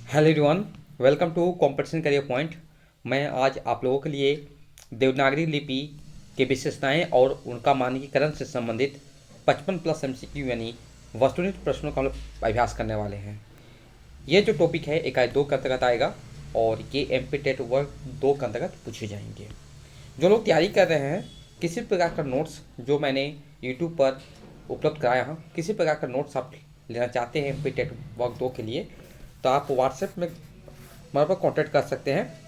Hello everyone, welcome to competition career point. मैं आज आप लोगों के लिए देवनागरी लिपि के विशेषताएं और उनका मानकीकरण से संबंधित 55 प्लस एमसीक्यू यानी वस्तुनिष्ठ प्रश्नों का हम लोग अभ्यास करने वाले हैं। ये जो टॉपिक है इकाई 2 के अंतर्गत आएगा और ये एमपी टेट वर्ग 2 के अंतर्गत पूछे जाएंगे। जो लोग तैयारी कर रहे हैं, किसी प्रकार का नोट्स जो मैंने यूट्यूब पर उपलब्ध कराया हूँ, किसी प्रकार का नोट्स आप लेना चाहते हैं एमपी टेट वर्ग 2 के लिए, तो आप व्हाट्सएप में हमारे पर कॉन्टैक्ट कर सकते हैं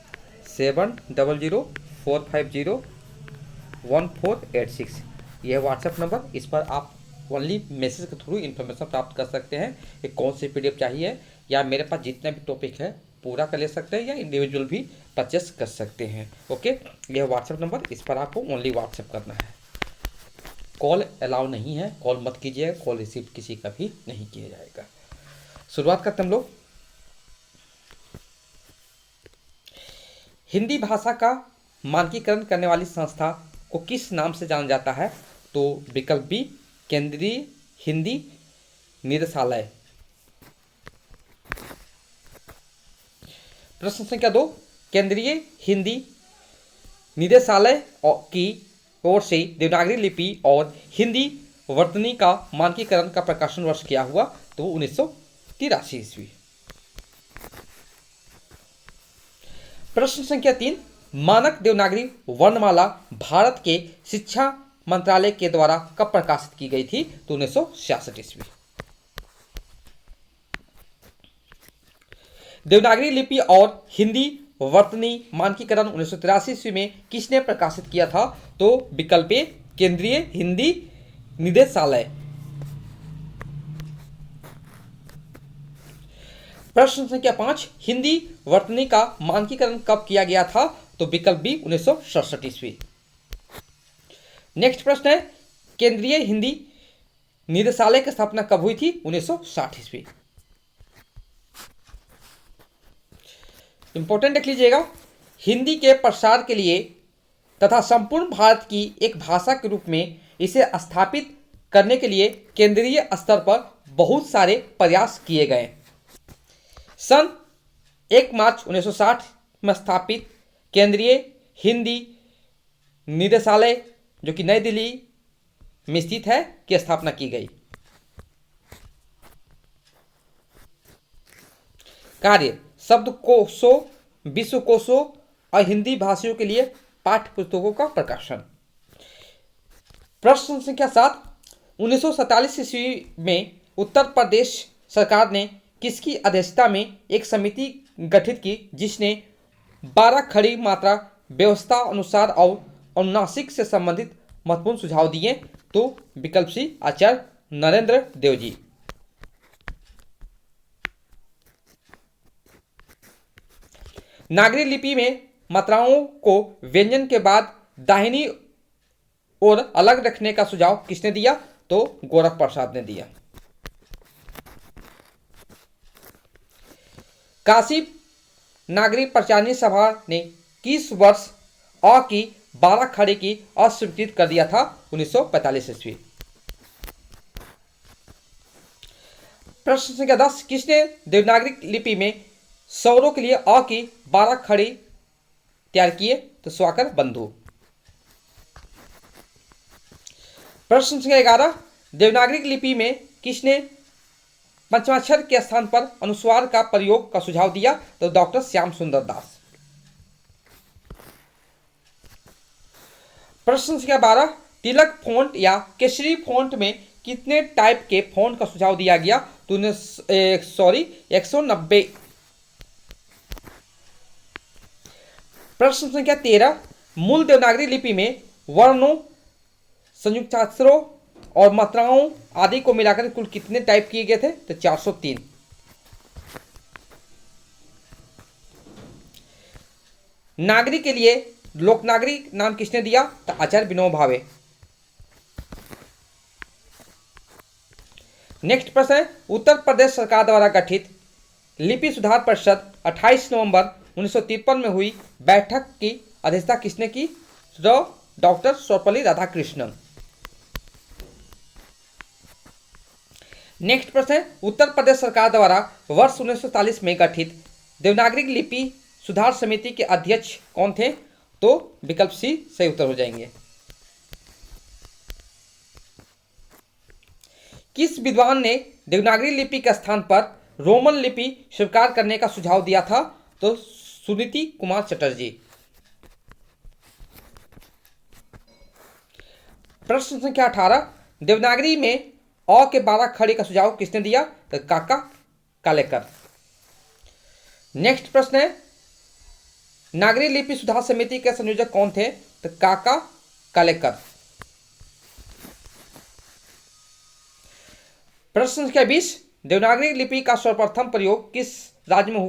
7004501486। यह व्हाट्सएप नंबर, इस पर आप ओनली मैसेज के थ्रू इन्फॉर्मेशन प्राप्त कर सकते हैं कि कौन सी पीडीएफ चाहिए, या मेरे पास जितने भी टॉपिक है पूरा कर ले सकते हैं या इंडिविजुअल भी परचेस कर सकते हैं। ओके, यह व्हाट्सएप नंबर, इस पर आपको ओनली व्हाट्सएप करना है। कॉल अलाउ नहीं है, कॉल मत कीजिए, कॉल रिसीव किसी का भी नहीं किया जाएगा। शुरुआत करते हम लोग। हिंदी भाषा का मानकीकरण करने वाली संस्था को किस नाम से जाना जाता है? तो विकल्प बी, केंद्रीय हिंदी निदेशालय। प्रश्न संख्या 2, केंद्रीय हिंदी निदेशालय की ओर से देवनागरी लिपि और हिंदी वर्तनी का मानकीकरण का प्रकाशन वर्ष क्या हुआ? तो 1983 ईस्वी। प्रश्न संख्या 3, मानक देवनागरी वर्णमाला भारत के शिक्षा मंत्रालय के द्वारा कब प्रकाशित की गई थी? तो 1966 ईस्वी। देवनागरी लिपि और हिंदी वर्तनी मानकीकरण 1983 ईस्वी में किसने प्रकाशित किया था? तो विकल्प ए, केंद्रीय हिंदी निदेशालय। प्रश्न संख्या 5, हिंदी वर्तनी का मानकीकरण कब किया गया था? तो विकल्प बी, 1967 ईस्वी। नेक्स्ट प्रश्न है, केंद्रीय हिंदी निदेशालय की स्थापना कब हुई थी? 1960 ईस्वी। इंपॉर्टेंट देख लीजिएगा, हिंदी के प्रसार के लिए तथा संपूर्ण भारत की एक भाषा के रूप में इसे स्थापित करने के लिए केंद्रीय स्तर पर बहुत सारे प्रयास किए गए। सन 1 मार्च 1960 में स्थापित केंद्रीय हिंदी निदेशालय, जो कि नई दिल्ली में स्थित है, की स्थापना की गई। कार्य, शब्दकोशों, विश्वकोशों और हिंदी भाषियों के लिए पाठ्य पुस्तकों का प्रकाशन। प्रश्न संख्या 7, 1947 ईस्वी में उत्तर प्रदेश सरकार ने किसकी अध्यक्षता में एक समिति गठित की जिसने 12 खड़ी मात्रा व्यवस्था अनुसार और अनुनासिक से संबंधित महत्वपूर्ण सुझाव दिए? तो विकल्प सी, आचार्य नरेंद्र देव जी। नागरी लिपि में मात्राओं को व्यंजन के बाद दाहिनी ओर अलग रखने का सुझाव किसने दिया? तो गोरख प्रसाद ने दिया। काशी नागरी प्रचारणी सभा ने किस वर्ष अ की 12 खड़े की अस्वीकृत कर दिया था? 1945 ईस्वी। प्रश्न संख्या 10, किसने देवनागरी लिपि में स्वरों के लिए अ की 12 खड़ी तैयार किए? तो स्वाकर बंधु। प्रश्न संख्या 11, देवनागरी लिपि में किसने पंचमाक्षर के स्थान पर अनुस्वार का प्रयोग का सुझाव दिया? तो डॉक्टर श्याम सुंदर दास। प्रश्न संख्या 12, तिलक फॉन्ट या केसरी फॉन्ट में कितने टाइप के फॉन्ट का सुझाव दिया गया? तो 190। प्रश्न संख्या 13, मूल देवनागरी लिपि में वर्णों, संयुक्ताक्षरों और मात्राओं आदि को मिलाकर कुल कितने टाइप किए गए थे? तो 403। नागरी के लिए लोकनागरी नाम किसने दिया? तो आचार्य विनोबा भावे। नेक्स्ट प्रश्न है, उत्तर प्रदेश सरकार द्वारा गठित लिपि सुधार परिषद 28 नवंबर 1953 में हुई बैठक की अध्यक्षता किसने की? तो डॉक्टर सर्वपल्ली राधाकृष्णन। नेक्स्ट प्रश्न है, उत्तर प्रदेश सरकार द्वारा वर्ष 1940 में गठित देवनागरी लिपि सुधार समिति के अध्यक्ष कौन थे? तो विकल्प सी सही उत्तर हो जाएंगे। किस विद्वान ने देवनागरी लिपि के स्थान पर रोमन लिपि स्वीकार करने का सुझाव दिया था? तो सुनीति कुमार चटर्जी। प्रश्न संख्या 18, देवनागरी में अ के 12 अक्षर का सुझाव किसने दिया? तो काका कालेकर। नेक्स्ट प्रश्न है, नागरी लिपि सुधार समिति के संयोजक कौन थे? तो काका कालेकर। प्रश्न संख्या 20, देवनागरी लिपि का सर्वप्रथम प्रयोग किस राज्य में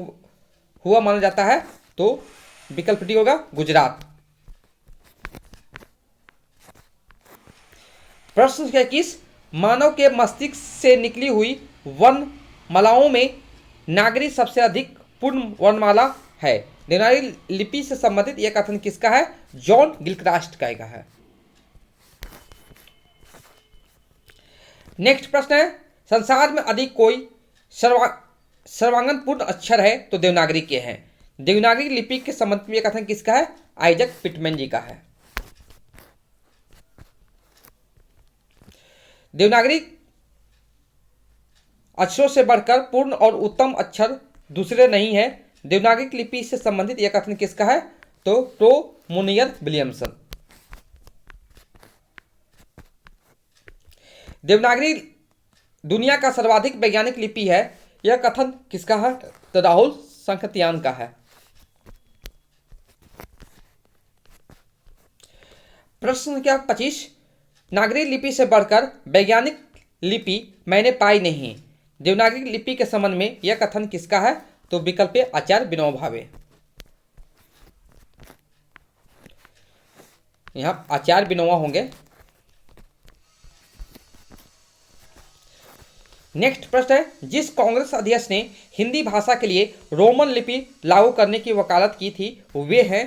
हुआ माना जाता है? तो विकल्प डी होगा गुजरात। प्रश्न संख्या 21, मानव के मस्तिष्क से निकली हुई वर्णमालाओं में नागरी सबसे अधिक पूर्ण वर्णमाला है। देवनागरी लिपि से संबंधित यह कथन किसका है? जॉन गिलक्रास्ट का है। नेक्स्ट प्रश्न है, संसार में अधिक कोई सर्वांगन पूर्ण अक्षर है? तो देवनागरी के हैं। देवनागरी लिपि के संबंध में यह कथन किसका है? आइजक पिटमैन जी का है। देवनागरी अक्षरों से बढ़कर पूर्ण और उत्तम अक्षर दूसरे नहीं है। देवनागरी लिपि से संबंधित यह कथन किसका है? तो प्रो मुनियर विलियमसन। देवनागरी दुनिया का सर्वाधिक वैज्ञानिक लिपि है, यह कथन किसका है? तो राहुल संखतियान का है। प्रश्न संख्या 25, नागरी लिपि से बढ़कर वैज्ञानिक लिपि मैंने पाई नहीं। देवनागरी लिपि के संबंध में यह कथन किसका है? तो विकल्प ए आचार्य विनोबा भावे। यहां आचार्य विनोबा होंगे। नेक्स्ट प्रश्न है, जिस कांग्रेस अध्यक्ष ने हिंदी भाषा के लिए रोमन लिपि लागू करने की वकालत की थी वे हैं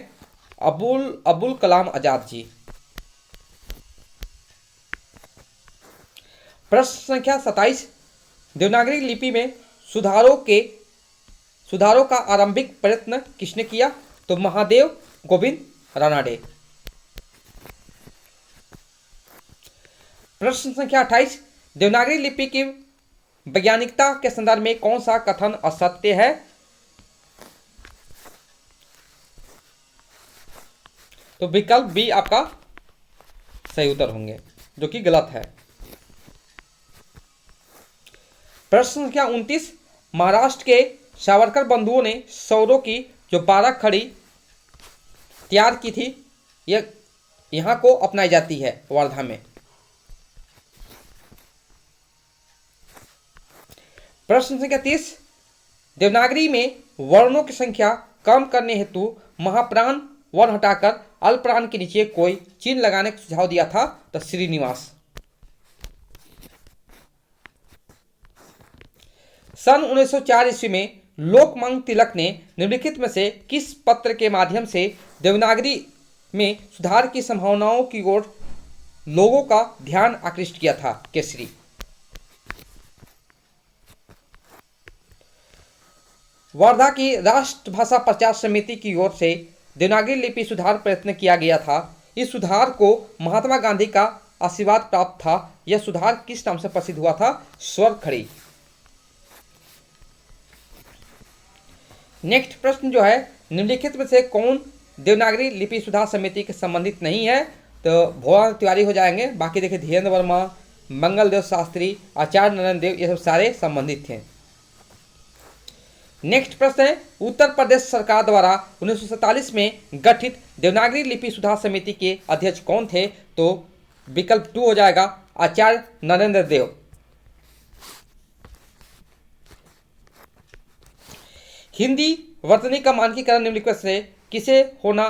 अबुल कलाम आजाद जी। प्रश्न संख्या 27, देवनागरी लिपि में सुधारों का आरंभिक प्रयत्न किसने किया? तो महादेव गोविंद रानाडे। प्रश्न संख्या 28, देवनागरी लिपि की वैज्ञानिकता के संदर्भ में कौन सा कथन असत्य है? तो विकल्प बी आपका सही उत्तर होंगे, जो कि गलत है। प्रश्न संख्या 29, महाराष्ट्र के सावरकर बंधुओं ने सौरों की जो 12 खड़ी तैयार की थी, यह यहां को अपनाई जाती है वर्धा में। प्रश्न संख्या 30, देवनागरी में वर्णों की संख्या कम करने हेतु महाप्राण वर्ण हटाकर अल्पप्राण के नीचे कोई चिन्ह लगाने का सुझाव दिया था? तो श्रीनिवास। सन 1904 ईस्वी में लोकमान्य तिलक ने निम्नलिखित में से किस पत्र के माध्यम से देवनागरी में सुधार की संभावनाओं की ओर लोगों का ध्यान आकृष्ट किया था? केसरी। वर्धा की राष्ट्रभाषा प्रचार समिति की ओर से देवनागरी लिपि सुधार प्रयत्न किया गया था। इस सुधार को महात्मा गांधी का आशीर्वाद प्राप्त था। यह सुधार किस नाम से प्रसिद्ध हुआ था? स्वर खड़ी। नेक्स्ट प्रश्न जो है, निम्नलिखित में से कौन देवनागरी लिपि सुधार समिति के संबंधित नहीं है? तो भोला तिवारी हो जाएंगे। बाकी देखिए धीरेन्द्र वर्मा, मंगलदेव शास्त्री, आचार्य नरेंद्र देव, ये सब सारे संबंधित थे। नेक्स्ट प्रश्न है, उत्तर प्रदेश सरकार द्वारा 1947 में गठित देवनागरी लिपि सुधार समिति के अध्यक्ष कौन थे? तो विकल्प 2 हो जाएगा आचार्य नरेंद्र देव। हिंदी वर्तनी का मानकीकरण निम्नलिखित से किसे होना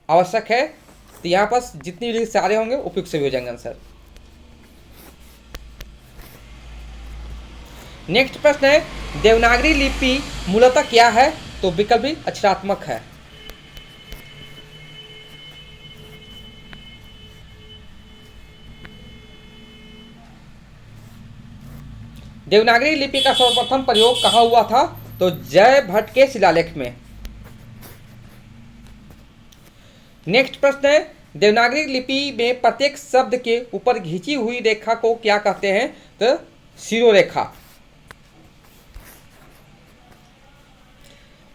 आवश्यक है? तो यहाँ पर जितनी भी सारे होंगे उपयुक्त से भी हो जाएंगे आंसर। नेक्स्ट प्रश्न है, देवनागरी लिपि मूलतः क्या है? तो विकल्प भी अक्षरात्मक है। देवनागरी लिपि का सर्वप्रथम प्रयोग कहाँ हुआ था? तो जय भट्ट के शिलालेख में। नेक्स्ट प्रश्न है, देवनागरी लिपि में प्रत्येक शब्द के ऊपर खींची हुई रेखा को क्या कहते हैं? तो शिरोरेखा।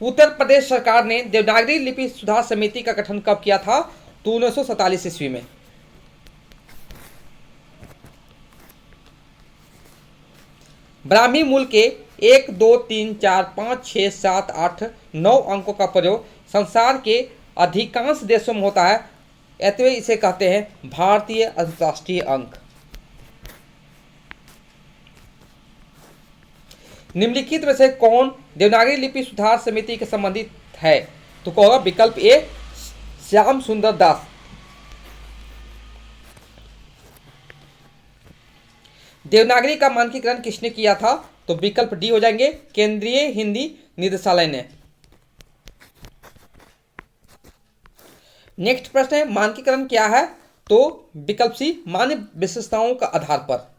उत्तर प्रदेश सरकार ने देवनागरी लिपि सुधार समिति का गठन कब किया था? तो 1947 ईस्वी में। ब्राह्मी मूल के 1, 2, 3, 4, 5, 6, 7, 8, 9 अंकों का प्रयोग संसार के अधिकांश देशों में होता है, अतः इसे कहते हैं भारतीय अंतर्राष्ट्रीय अंक। निम्नलिखित में से कौन देवनागरी लिपि सुधार समिति के संबंधित है? तो कहोगा विकल्प ए श्याम सुंदर दास। देवनागरी का मानकीकरण किसने किया था? तो विकल्प डी हो जाएंगे, केंद्रीय हिंदी निदेशालय ने। नेक्स्ट प्रश्न है, मानकीकरण क्या है? तो विकल्प सी मान्य विशेषताओं का आधार पर।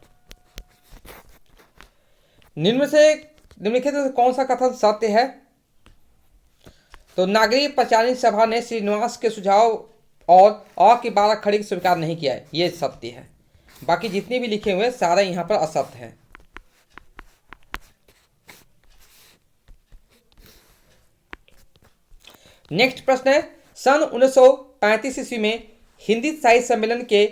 निम्नलिखित में से कौन सा कथन सत्य है? तो नागरिक प्रचारिणी सभा ने श्रीनिवास के सुझाव और अ की 12 खड़ी स्वीकार नहीं किया है, ये सत्य है। बाकी जितने भी लिखे हुए सारे यहां पर असत्य हैं। नेक्स्ट प्रश्न है, सन 1935 ईस्वी में हिंदी साहित्य सम्मेलन के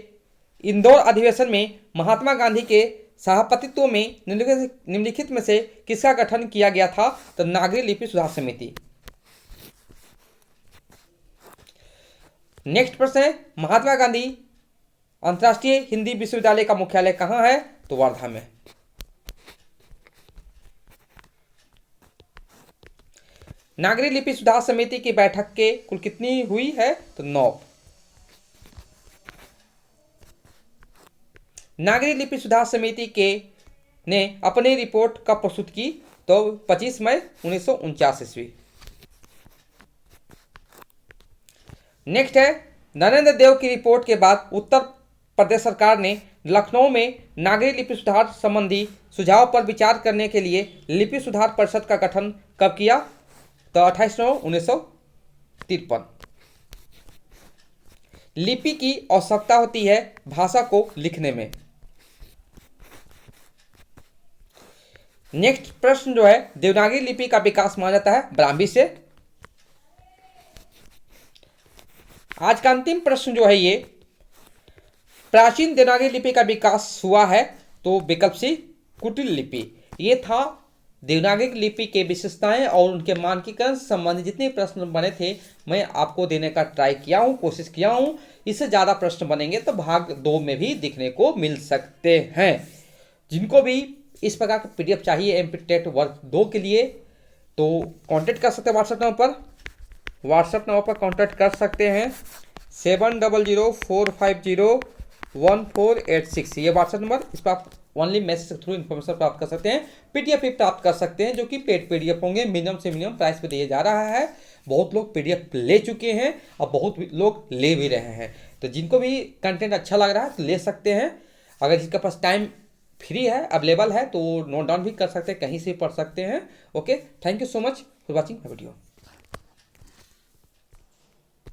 इंदौर अधिवेशन में महात्मा गांधी के सभापतित्व में निम्नलिखित में से किसका गठन किया गया था? तो नागरी लिपि सुधार समिति। नेक्स्ट प्रश्न है, महात्मा गांधी अंतर्राष्ट्रीय हिंदी विश्वविद्यालय का मुख्यालय कहां है? तो वर्धा में। नागरी लिपि सुधार समिति की बैठक के कुल कितनी हुई है? तो 9। नागरी लिपि सुधार समिति के ने अपनी रिपोर्ट कब प्रस्तुत की? तो 25 मई 1949 ईस्वी। नेक्स्ट है, नरेंद्र देव की रिपोर्ट के बाद उत्तर प्रदेश सरकार ने लखनऊ में नागरी लिपि सुधार संबंधी सुझाव पर विचार करने के लिए लिपि सुधार परिषद का गठन कब किया? तो 28 नवंबर 1953। लिपि की आवश्यकता होती है भाषा को लिखने में। नेक्स्ट प्रश्न जो है, देवनागरी लिपि का विकास माना जाता है ब्राह्मी से। आज का अंतिम प्रश्न जो है, ये प्राचीन देवनागरी लिपि का विकास हुआ है? तो विकल्प सी कुटिल लिपि। ये था देवनागरी लिपि के विशेषताएं और उनके मानकीकरण से संबंधित जितने प्रश्न बने थे मैं आपको देने का ट्राई किया हूं, कोशिश किया हूं। इससे ज़्यादा प्रश्न बनेंगे तो भाग 2 में भी देखने को मिल सकते हैं। जिनको भी इस प्रकार का PDF चाहिए एमपी वर्ग 2 के लिए तो कांटेक्ट कर सकते हैं व्हाट्सएप नंबर पर कांटेक्ट कर सकते हैं 7004501486। ये व्हाट्सएप नंबर, इस पर आप ओनली मैसेज के थ्रू इन्फॉर्मेशन प्राप्त कर सकते हैं। PDF भी प्राप्त कर सकते हैं जो कि पेड PDF होंगे, मिनिमम से मिनिमम प्राइस पे दिया जा रहा है। बहुत लोग PDF ले चुके हैं और बहुत लोग ले भी रहे हैं। तो जिनको भी कंटेंट अच्छा लग रहा है तो ले सकते हैं। अगर जिसके पास टाइम फ्री है, अवेलेबल है, तो नोट डाउन भी कर सकते हैं, कहीं से पढ़ सकते हैं। Okay, thank you so much for watching the video.